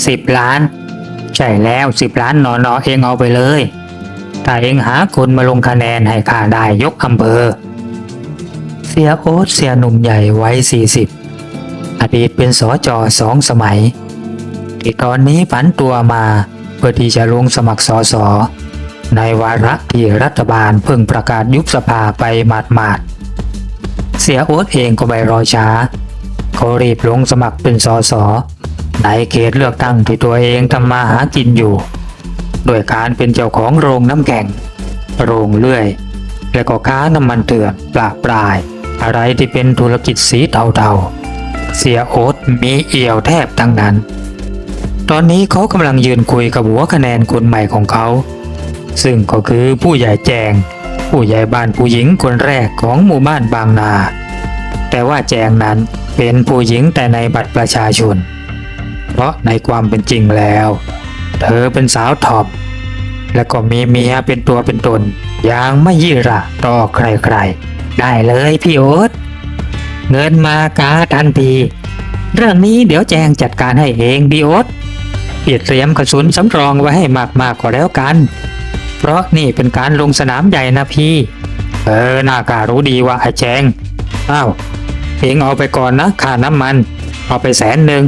10 ล้านใช่แล้ว10 ล้านนอนเองเอาไปเลยถ้าเองหาคนมาลงคะแนนให้ข้าได้ยกอำเภอเสียโอ๊ตเสียหนุ่มใหญ่วัย40อดีตเป็นสจ2 สมัยที่ตอนนี้ผันตัวมาเพื่อที่จะลงสมัครสสในวาระที่รัฐบาลเพิ่งประกาศยุบสภาไปหมาดๆเสียโอ๊ตเองก็ไม่รอช้าเขารีบลงสมัครเป็นสสในเขตเลือกตั้งที่ตัวเองทำมาหากินอยู่โดยการเป็นเจ้าของโรงน้ำแข็งโรงเลื่อยและก็ค้าน้ำมันเถื่อนปลายอะไรที่เป็นธุรกิจสีเทาๆเสียโอ๊ตมีเอี่ยวแทบทั้งนั้นตอนนี้เขากำลังยืนคุยกับหัวคะแนนคนใหม่ของเขาซึ่งก็คือผู้ใหญ่แจงผู้ใหญ่บ้านผู้หญิงคนแรกของหมู่บ้านบางนาแต่ว่าแจงนั้นเป็นผู้หญิงแต่ในบัตรประชาชนเพราะในความเป็นจริงแล้วเธอเป็นสาวทอปและก็มีเมียเป็นตัวเป็นตนอย่างไม่ยี่หร่าต่อใครๆได้เลยพี่โอ๊ตเงินมากาทันทีเรื่องนี้เดี๋ยวแจงจัดการให้เองพี่โอ๊ตเตรียมกระสุนสำรองไว้ให้มากๆก็แล้วกันเพราะนี่เป็นการลงสนามใหญ่นะพี่น่ากล้ารู้ดีว่าไอ้แจงอ้าวเองเอาไปก่อนนะค่าน้ำมันเอาไป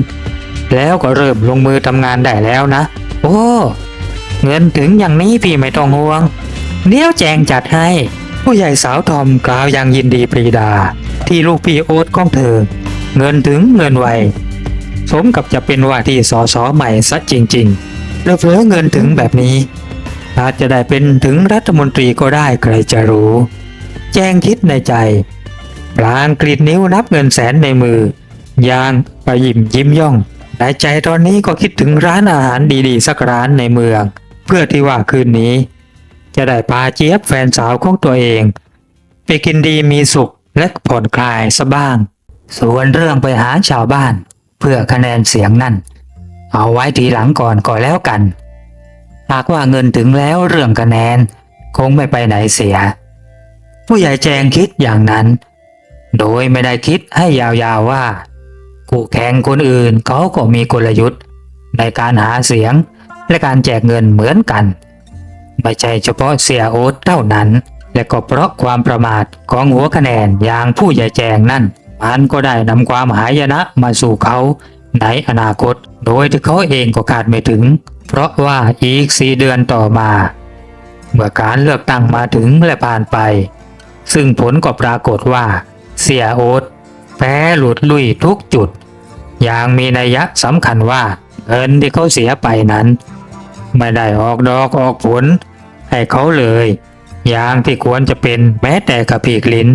100,000แล้วก็เริ่มลงมือทำงานได้แล้วนะโอ้เงินถึงอย่างนี้พี่ไม่ต้องห่วงเดี๋ยวแจงจัดให้ผู้ใหญ่สาวทอมกล่าวอย่างยินดีปรีดาที่ลูกพี่โอ๊ตของเธอเงินถึงเงินไวสมกับจะเป็นว่าที่สสใหม่ซะจริงๆแล้วเฟ้อเงินถึงแบบนี้อาจจะได้เป็นถึงรัฐมนตรีก็ได้ใครจะรู้แจงคิดในใจพลางกรีดนิ้วนับเงินแสนในมือย่างไปยิ้มย่องในใจตอนนี้ก็คิดถึงร้านอาหารดีๆสักร้านในเมืองเพื่อที่ว่าคืนนี้จะได้พาเจี๊ยบแฟนสาวของตัวเองไปกินดีมีสุขและผ่อนคลายซะบ้างส่วนเรื่องไปหาชาวบ้านเพื่อคะแนนเสียงนั่นเอาไว้ทีหลังก่อนก็แล้วกันหากว่าเงินถึงแล้วเรื่องคะแนนคงไม่ไปไหนเสียผู้ใหญ่แจงคิดอย่างนั้นโดยไม่ได้คิดให้ยาวๆว่าคู่แข่งคนอื่นเขาก็มีกลยุทธ์ในการหาเสียงและการแจกเงินเหมือนกันไม่ใช่เฉพาะเสียโอ๊ตเท่านั้นและก็เพราะความประมาทของหัวคะแนนอย่างผู้ใหญ่แจงนั่นมันก็ได้นำความหายนะมาสู่เขาในอนาคตโดยที่เขาเองก็คาดไม่ถึงเพราะว่าอีก4 เดือนต่อมาเมื่อการเลือกตั้งมาถึงและผ่านไปซึ่งผลก็ปรากฏว่าเสียโอ๊ตแพ้หลุดลุ่ยทุกจุดอย่างมีนัยสำคัญว่าเงินที่เขาเสียไปนั้นไม่ได้ออกดอกออกผลให้เขาเลยอย่างที่ควรจะเป็นแม้แต่กระพีกลิ้น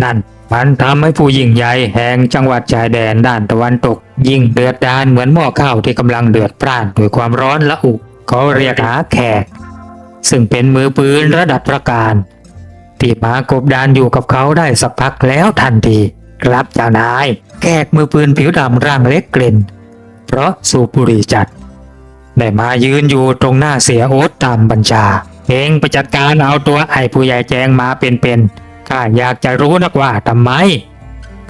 นั่นมันทำให้ผู้ยิ่งใหญ่แห่งจังหวัดชายแดนด้านตะวันตกยิ่งเดือดดาลเหมือนหม้อข้าวที่กำลังเดือดพร่านด้วยความร้อนละอุเขาเรียกหาแขกซึ่งเป็นมือปืนระดับประการที่มากบดานอยู่กับเขาได้สักพักแล้วทันทีครับเจ้านายแขกมือปืนผิวดำร่างเล็กเกล่นเพราะสูบบุหรี่จัดได้มายืนอยู่ตรงหน้าเสียโอ๊ตตามบัญชาเองไปจัดการเอาตัวไอ้ผู้ใหญ่แจงมาเป็นข้าอยากจะรู้นักว่าทำไม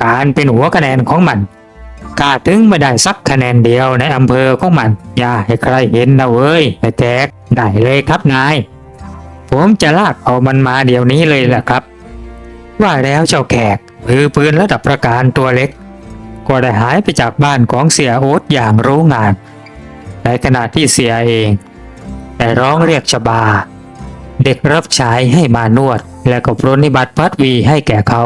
การเป็นหัวคะแนนของมันข้าถึงไม่ได้สักคะแนนเดียวในอำเภอของมันอย่าให้ใครเห็นนะเว้ยไอ้แจกได้เลยครับนายผมจะลากเอามันมาเดี๋ยวนี้เลยแหละครับว่าแล้วเจ้าแขกมือปืนระดับประการตัวเล็กก็ได้หายไปจากบ้านของเสียโอ๊ตอย่างรู้งานในขณะที่เสียเองได้ร้องเรียกชบาเด็กรับใช้ให้มานวดและก็ปรนนิบัติพัดวีให้แก่เขา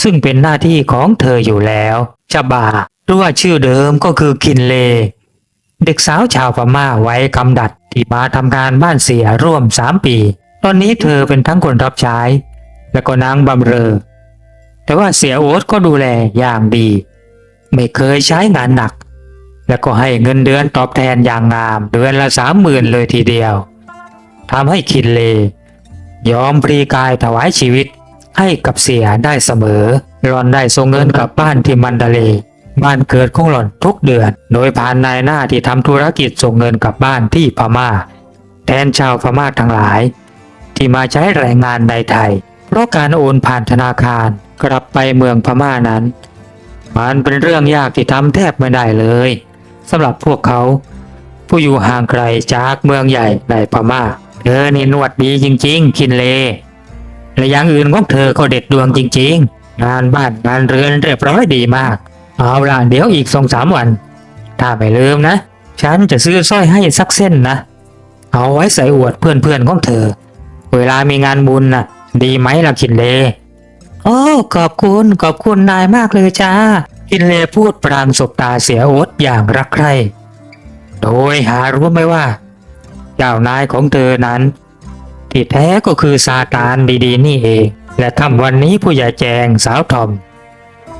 ซึ่งเป็นหน้าที่ของเธออยู่แล้วชบาหรือว่าชื่อเดิมก็คือคินเลเด็กสาวชาวพม่าไว้กำดัดที่มาทำงานบ้านเสียร่วม3 ปีตอนนี้เธอเป็นทั้งคนรับใช้และก็นางบำเรอแต่ว่าเสียโอ๊ตก็ดูแลอย่างดีไม่เคยใช้งานหนักและก็ให้เงินเดือนตอบแทนอย่างงามเดือนละ30,000เลยทีเดียวทำให้คินเลยอมพลีกายถวายชีวิตให้กับเสียได้เสมอหล่อนได้ส่งเงินกลับบ้านที่มันดาเลบ้านเกิดของหล่อนทุกเดือนโดยผ่านนายหน้าที่ทำธุรกิจส่งเงินกลับบ้านที่พม่าแทนชาวพม่าทั้งหลายที่มาใช้แรงงานในไทยเพราะการโอนผ่านธนาคารกลับไปเมืองพม่านั้นมันเป็นเรื่องยากที่ทำแทบไม่ได้เลย สำหรับพวกเขาผู้อยู่ห่างไกลจากเมืองใหญ่ในพม่าเธอนี่นวดดีจริงๆคินเลและอย่างอื่นของเธอก็เด็ดดวงจริงๆงานบ้านงานเรือนเรียบร้อยดีมากเอาล่ะเดี๋ยวอีก2-3 วันถ้าไม่ลืมนะฉันจะซื้อสร้อยให้สักเส้นนะเอาไว้ใส่อวดเพื่อนๆของเธอเวลามีงานบุญน่ะดีไหมล่ะคินเลโอ้ขอบคุณนายมากเลยจ้าคินเลพูดพรางสบตาเสียโอ๊ตอย่างรักใคร่โดยหารู้ไหมว่าเจ้านายของเธอนั้นที่แท้ก็คือซาตานดีๆนี่เองและค่ำวันนี้ผู้ใหญ่แจงสาวทอม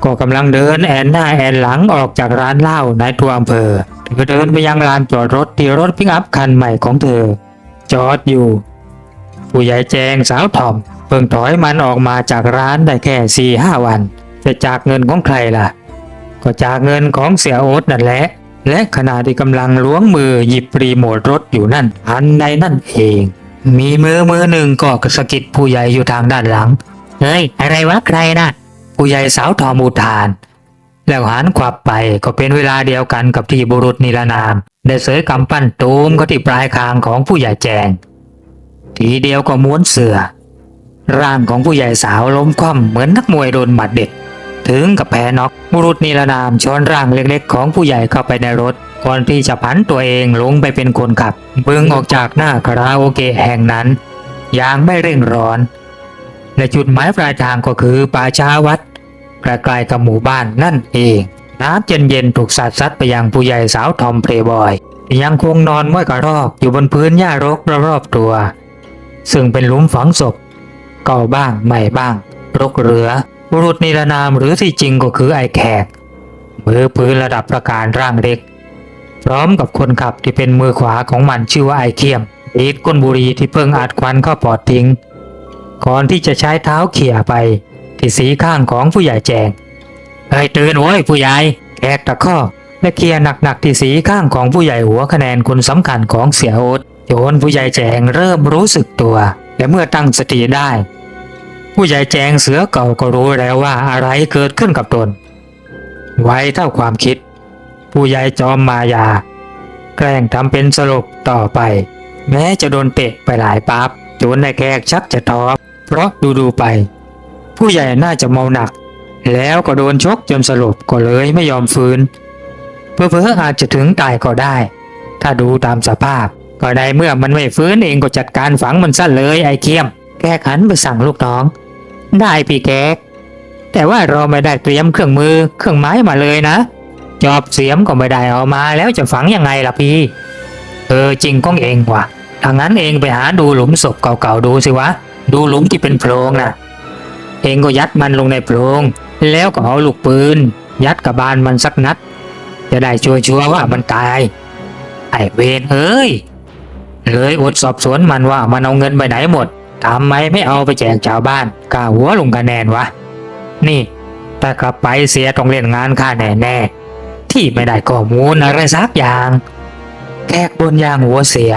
ก็กำลังเดินแอนหน้าแอนหลังออกจากร้านเหล้าในตัวอำเภอเธอเดินไปยังลานจอดรถที่รถปิกอัพคันใหม่ของเธอจอดอยู่ผู้ใหญ่แจงสาวทอมเพิ่งถอยมันออกมาจากร้านได้แค่4-5 วันจะจากเงินของใครล่ะก็จากเงินของเสียโอ๊ตนั่นแหละและขณะที่กำลังล้วงมือหยิบรีโมทรถอยู่นั่นทันใดนั่นเองมีมือหนึ่งก็สะกิดผู้ใหญ่อยู่ทางด้านหลังเฮ้ยอะไรวะใครนะผู้ใหญ่สาวทอมอุทานแล้วหันขวับไปก็เป็นเวลาเดียวกันกับที่บุรุษนิรนามได้เสยกำปั้นตูมเข้าที่ปลายคางของผู้ใหญ่แจงทีเดียวก็ม้วนเสือร่างของผู้ใหญ่สาวล้มคว่ำเหมือนนักมวยโดนหมัดเด็ดถึงกับแพ้น็อกบุรุษนิรนามช้อนร่างเล็กๆของผู้ใหญ่เข้าไปในรถก่อนที่จะผันตัวเองลงไปเป็นคนขับบึงออกจากหน้าคาราโอเกะแห่งนั้นอย่างไม่เร่งร้อนและจุดหมายปลายทางก็คือป่าช้าวัดใกล้ๆกับหมู่บ้านนั่นเองน้ำเย็นๆถูกสัดซัดไปยังผู้ใหญ่สาวทอมเพลย์บอยยังคงนอนม้อยกระรอกอยู่บนพื้นหญ้ารกรอบๆตัวซึ่งเป็นหลุมฝังศพเก่าบ้างใหม่บ้างรกเหลือบุรุษนิรนามหรือที่จริงก็คือไอ้แขกมือปืนระดับประการร่างเล็กพร้อมกับคนขับที่เป็นมือขวาของมันชื่อว่าไอ้เขี้ยมอีดก้นบุหรี่ที่เพิ่งอัดควันเข้าปอดทิ้งก่อนที่จะใช้เท้าเขี่ยไปที่สีข้างของผู้ใหญ่แจงเฮ้ยตื่นโว้ยผู้ใหญ่แขกตะคอกและเขี่ยหนักๆที่สีข้างของผู้ใหญ่หัวคะแนนคนสำคัญของเสียโอ๊ตจนผู้ใหญ่แจงเริ่มรู้สึกตัวและเมื่อตั้งสติได้ผู้ใหญ่แจงเสือเก่าก็รู้แล้วว่าอะไรเกิดขึ้นกับตนไวเท่าความคิดผู้ใหญ่จอมมายาแกล้งทำเป็นสลบต่อไปแม้จะโดนเตะไปหลายปั๊บจนนายแขกชักจะท้อเพราะดูไปผู้ใหญ่น่าจะเมาหนักแล้วก็โดนชกจนสลบก็เลยไม่ยอมฟื้นเพ้ออาจจะถึงตายก็ได้ถ้าดูตามสภาพก็ได้เมื่อมันไม่ฟื้นเองก็จัดการฝังมันซะเลยไอ้เขี้ยมแกหันไปสั่งลูกน้องได้พี่แกแต่ว่าเราไม่ได้เตรียมเครื่องมือเครื่องไม้มาเลยนะจอบเสียมก็ไม่ได้เอามาแล้วจะฝังยังไงล่ะพี่จริงของเองว่ะถ้างั้นเองไปหาดูหลุมศพเก่าๆดูสิวะดูหลุมที่เป็นโพรงนะเองก็ยัดมันลงในโพรงแล้วก็เอาลูกปืนยัดกับบานมันสักนัดจะได้ชัวร์ว่ามันตายไอ้เวรเลยอดสอบสวนมันว่ามันเอาเงินไปไหนหมดทำไมไม่เอาไปแจกชาวบ้านกล้าหัวลงคะแนนวะนี่ถ้ากลับไปเสียต้องเล่นงานข้าแน่ๆที่ไม่ได้ข้อมูลอะไรสักอย่างแขกบนยางหัวเสีย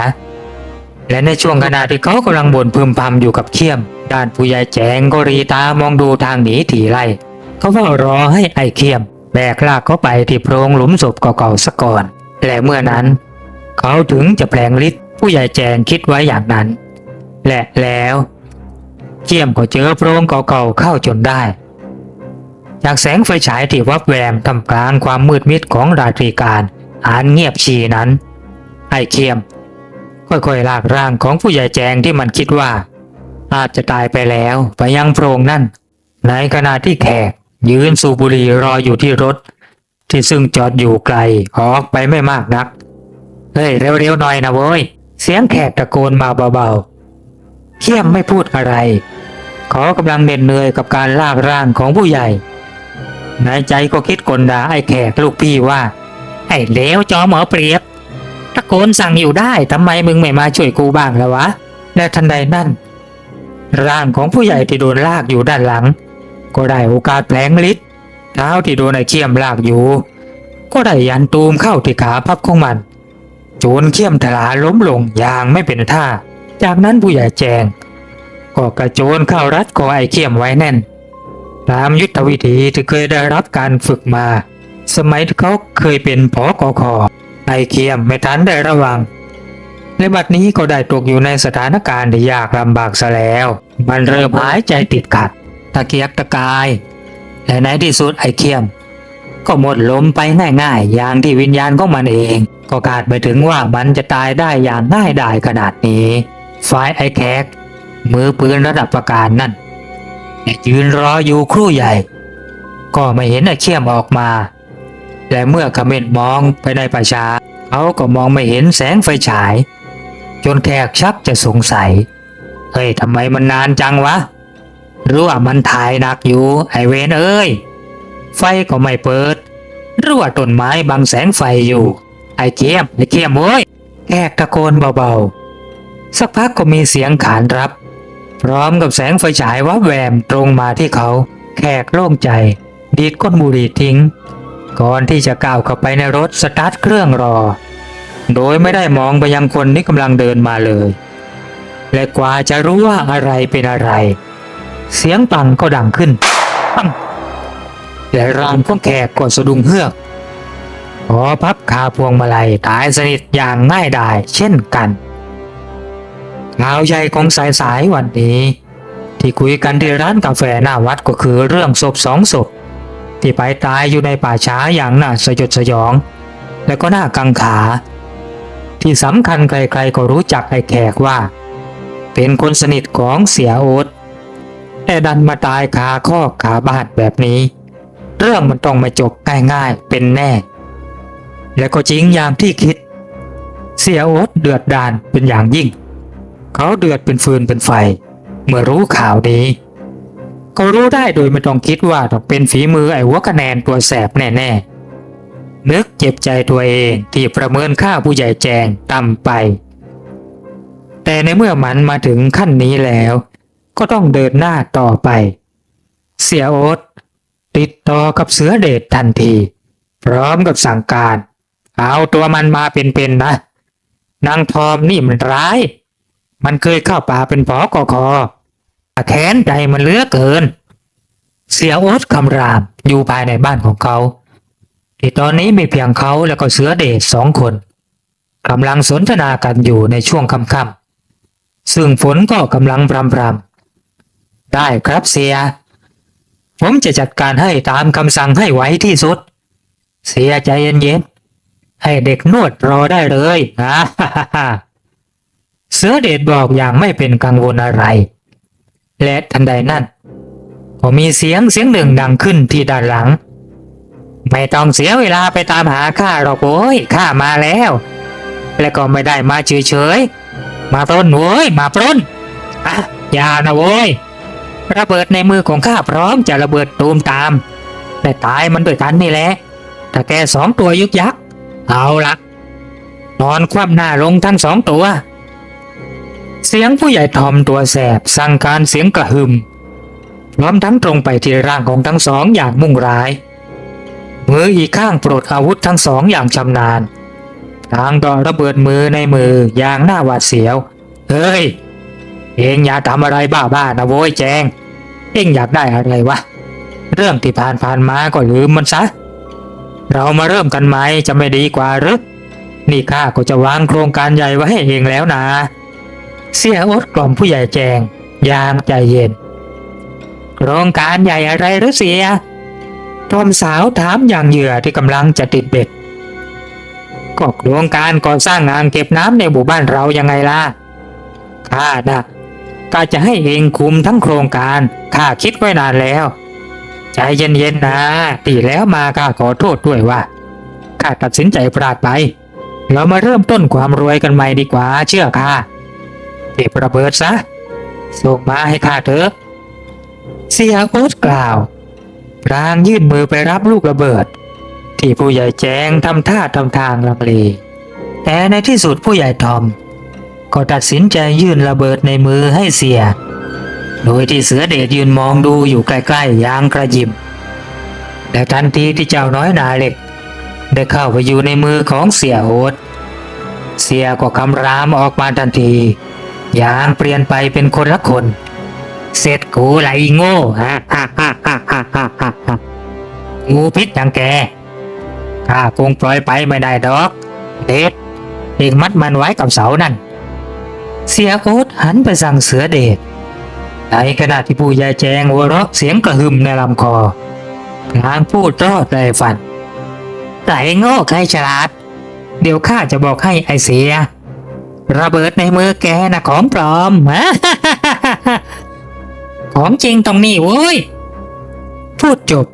และในช่วงขณะที่เขากำลังบ่นพึมพำอยู่กับเขี้ยมด้านผู้ใหญ่แจงก็รีตามองดูทางหนีถี่ไล่เขาเฝ้ารอให้ไอ้เขี้ยมแบกลากเขาไปที่โพรงหลุมศพเก่าๆซะก่อนและเมื่อนั้นเขาถึงจะแปลงฤทธิ์ผู้ใหญ่แจงคิดไว้อย่างนั้นและแล้วเขี้ยมก็เจอโพรงเก่าๆเข้าจนได้จากแสงไฟฉายที่วับแวมท่ามกลางความมืดมิดของราตรีการอันเงียบชีนั้นไอ้เขี้ยมค่อยๆลากร่างของผู้ใหญ่แจงที่มันคิดว่าอาจจะตายไปแล้วไปยังโพรงนั่นในขณะที่แขกยืนสูบบุหรี่รออยู่ที่รถที่ซึ่งจอดอยู่ไกลออกไปไม่มากนักเฮ้ยเร็วๆหน่อยนะโว้ยเสียงแขกตะโกนมาเบาๆเขี้ยมไม่พูดอะไรเขากำลังเหน็ดเหนื่อยกับการลากร่างของผู้ใหญ่ในใจก็คิดกลด่าไอ้แขกลูกพี่ว่าไอ้เลวจอมเอาเปรียบตะโกนสั่งอยู่ได้ทำไมมึงไม่มาช่วยกูบ้างล่ะวะและทันใดนั่นร่างของผู้ใหญ่ที่โดนลากอยู่ด้านหลังก็ได้โอกาสแผลงฤทธิ์เท้าที่โดนไอ้เขี้ยมลากอยู่ก็ได้ยันตูมเข้าที่ขาพับของมันโจนเขี้ยมทลาล้มลงอย่างไม่เป็นท่าจากนั้นผู้ใหญ่แจงก็กระโจนเข้ารัดคอไอ้เขี้ยมไว้แน่นตามยุทธวิธีที่เคยได้รับการฝึกมาสมัยที่เขาเคยเป็นผกค. ไอ้เคียมไม่ทันได้ระวังและบัดนี้ก็ได้ตกอยู่ในสถานการณ์ที่ยากลำบากซะแล้ว มันเริ่มหายใจติดขัดตะเกียกตะกายและในที่สุดไอ้เคียมก็หมดลมไปง่ายๆอย่างที่วิญญาณของมันเองก็คาดไม่ถึงว่ามันจะตายได้อย่างง่ายดายขนาดนี้ฝ่ายไอ้แขกมือปืนระดับประการนั่นยืนรออยู่ครู่ใหญ่ก็ไม่เห็นไอ้เคียมออกมาและเมื่อเขม็ดมองไปในป่าช้าเขาก็มองไม่เห็นแสงไฟฉายจนแขกชักจะสงสัยเฮ้ยทำไมมันนานจังวะหรือว่ามันถ่ายหนักอยู่ไอเวนเอ้ยไฟก็ไม่เปิดหรือว่าต้นไม้บังแสงไฟอยู่ไอเคียมเว้ยแขกตะโกนเบาๆสักพักก็มีเสียงขานรับพร้อมกับแสงไฟฉายวับแวมตรงมาที่เขาแขกโล่งใจดีดก้นบุหรี่ทิ้งก่อนที่จะก้าวเข้าไปในรถสตาร์ทเครื่องรอโดยไม่ได้มองไปยังคนที่กำลังเดินมาเลยและกว่าจะรู้ว่าอะไรเป็นอะไรเสียงปังก็ดังขึ้นปังและร่างของแขกก็สะดุ้งเฮือกขอพับคาพวงมาลัยตายสนิทอย่างง่ายดายเช่นกันข่าวใหญ่ของสายวันนี้ที่คุยกันที่ร้านกาแฟหน้าวัดก็คือเรื่องศพ2 ศพที่ไปตายอยู่ในป่าช้าอย่างน่าสยดสยองและก็น่ากังขาที่สำคัญใครๆก็รู้จักไอ้แขกว่าเป็นคนสนิทของเสียโอ๊ตแต่ดันมาตายคาคอกขาบ้านแบบนี้เรื่องมันต้องไม่จบง่ายๆเป็นแน่และก็จริงอย่างที่คิดเสียโอ๊ตเดือดดาลเป็นอย่างยิ่งเขาเดือดเป็นฟืนเป็นไฟเมื่อรู้ข่าวนี้ก็รู้ได้โดยไม่ต้องคิดว่าต้องเป็นฝีมือไอ้หัวคะแนนตัวแสบแน่ๆนึกเจ็บใจตัวเองที่ประเมินค่าผู้ใหญ่แจงต่ำไปแต่ในเมื่อมันมาถึงขั้นนี้แล้วก็ต้องเดินหน้าต่อไปเสียโอ๊ตติดต่อกับเสือเดชทันทีพร้อมกับสั่งการเอาตัวมันมาเป็นๆนะนางทอมนี่มันร้ายมันเคยเข้าป่าเป็นผกค.แค้นใจมันเหลือเกินเสียโอ๊ตคำรามอยู่ภายในบ้านของเขาที่ตอนนี้มีเพียงเขาและก็เสือเดช2 คนกำลังสนทนากันอยู่ในช่วงค่ำๆซึ่งฝนก็กำลังพรำๆได้ครับเสียผมจะจัดการให้ตามคำสั่งให้ไวที่สุดเสียใจเย็นๆให้เด็กนวดรอได้เลยนะเสือเดชบอกอย่างไม่เป็นกังวลอะไรและทันใดนั้นก็มีเสียงหนึ่งดังขึ้นที่ด้านหลังไม่ต้องเสียเวลาไปตามหาข้าหรอกโว้ยข้ามาแล้วและก็ไม่ได้มาเฉยๆมาปล้นโว้ยมาปล้นอย่านะโว้ยระเบิดในมือของข้าพร้อมจะระเบิดตูมตามแต่ตายมันด้วยกันนี่แหละแต่แก2 ตัวยึกยักเอาละนอนคว่ำหน้าลงทั้ง2 ตัวเสียงผู้ใหญ่ทอมตัวแสบสั่งการเสียงกระหึ่มพร้อมทั้งตรงไปที่ร่างของทั้ง2อย่างมุ่งร้ายมืออีกข้างปลดอาวุธทั้ง2อย่างชำนาญทางต่อระเบิดมือในมืออย่างน่าหวาดเสียวเฮ้ยเองอย่าทำอะไรบ้าๆนะโว้ยแจงเองอยากได้อะไรวะเรื่องที่ผ่านมาก็ลืมมันซะเรามาเริ่มกันไหมจะไม่ดีกว่าหรือนี่ข้าก็จะวางโครงการใหญ่ไว้ให้เองแล้วนะเสียโอ๊ตกล่อมผู้ใหญ่แจงอย่างใจเย็นโครงการใหญ่อะไรหรือเสียทอมสาวถามอย่างเหยื่อที่กำลังจะติดเบ็ดก็โครงการก่อสร้างอ่างเก็บน้ำในหมู่บ้านเรายังไงล่ะข้าน่ะก็จะให้เองคุมทั้งโครงการข้าคิดไว้นานแล้วใจเย็นๆนะที่แล้วมาข้าขอโทษด้วยว่าข้าตัดสินใจพลาดไปเรามาเริ่มต้นความรวยกันใหม่ดีกว่าเชื่อข้าเก็บระเบิดซะส่งมาให้ข้าเถอะเสียโอ๊ตกล่าวพรางยื่นมือไปรับลูกระเบิดที่ผู้ใหญ่แจงทำท่าทำทางลังเลแต่ในที่สุดผู้ใหญ่ทอมก็ตัดสินใจยื่นระเบิดในมือให้เสียโดยที่เสือเดชยืนมองดูอยู่ใกล้ๆอย่างกระยิมแต่ทันทีที่เจ้าน้อยนาเหล็กได้เข้าไปอยู่ในมือของเสียโอ๊ตเสียก็คำรามออกมาทันทีอย่างเปลี่ยนไปเป็นคนละคนเสร็จกูไหลโง่งูพิษอย่างแกข้าคงปล่อยไปไม่ได้ดอก เด็ดเองมัดมันไว้กับเสานั่นเสียโอ๊ตหันไปสั่งเสือเดชในขณะที่ผู้ใหญ่แจงหัวเราะเสียงกระหึ่มในลำคอพลางพูดรอดในฝันแต่ไอ้โง่ใครฉลาดเดี๋ยวข้าจะบอกให้ไอเสียระเบิดในมือแกนะของปลอม ของจริงตรงนี้เว้ยพูดจบ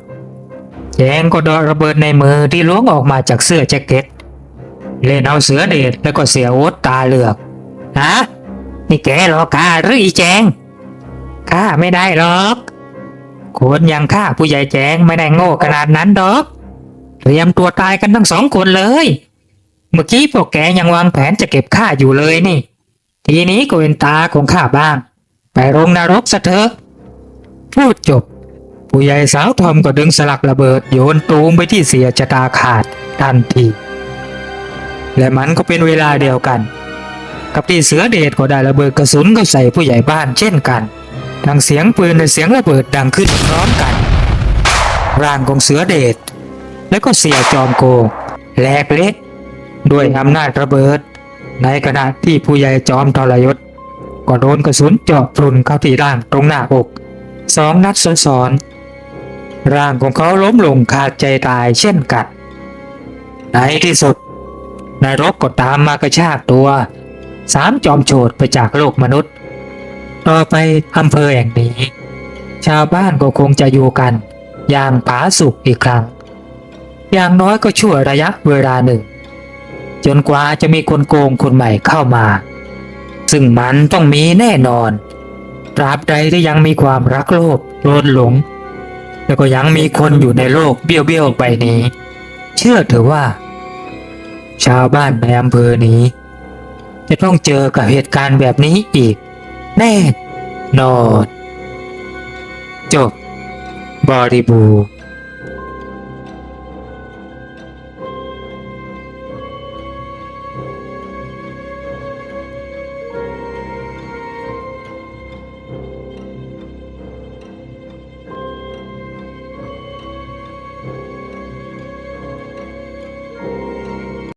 แจงก็เดาะระเบิดในมือที่ล้วงออกมาจากเสื้อแจ็คเก็ตเล่นเอาเสือเดชแล้วก็เสียโอ๊ตตาเหลือกฮะนี่แกหรอข้าหรืออีแจงข้าไม่ได้หรอกคนอย่างข้าผู้ใหญ่แจงไม่ได้โง่ขนาดนั้นดอกเตรียมตัวตายกันทั้งสองคนเลยเมื่อกี้พวกแกยังวางแผนจะเก็บข้าอยู่เลยนี่ทีนี้ก็เป็นตาของข้าบ้างไปลงนรกซะเถอะพูดจบผู้ใหญ่สาวทอมก็ดึงสลักระเบิดโยนตูมไปที่เสียชะตาขาดทันทีและมันก็เป็นเวลาเดียวกันกับที่เสือเดชก็ได้ระเบิดกระสุนเข้าใส่ผู้ใหญ่บ้านเช่นกันทั้งเสียงปืนและเสียงระเบิดดังขึ้นพร้อมกันร่างของเสือเดชและก็เสียจอมโกงแหลกเละด้วยอำนาจระเบิดในขณะที่ผู้ใหญ่จอมทรยศก็โดนกระสุนเจาะพรุนเข้าที่ร่างตรงหน้าอก2 นัดซ้อนๆร่างของเขาล้มลงขาดใจตายเช่นกันในที่สุดนายรบก็ตามมากระชากตัว3 จอมโฉดไปจากโลกมนุษย์ต่อไปอำเภอแห่งนี้ชาวบ้านก็คงจะอยู่กันอย่างผาสุกอีกครั้งอย่างน้อยก็ชั่วระยะเวลาหนึ่งจนกว่าจะมีคนโกงคนใหม่เข้ามาซึ่งมันต้องมีแน่นอนตราบใดที่ยังมีความรักโลภโลภหลงแล้วก็ยังมีคนอยู่ในโลกเบี้ยวๆไปนี้เชื่อเถอะว่าชาวบ้านในอำเภอนี้จะต้องเจอกับเหตุการณ์แบบนี้อีกแน่นอนจบบริบูรณ์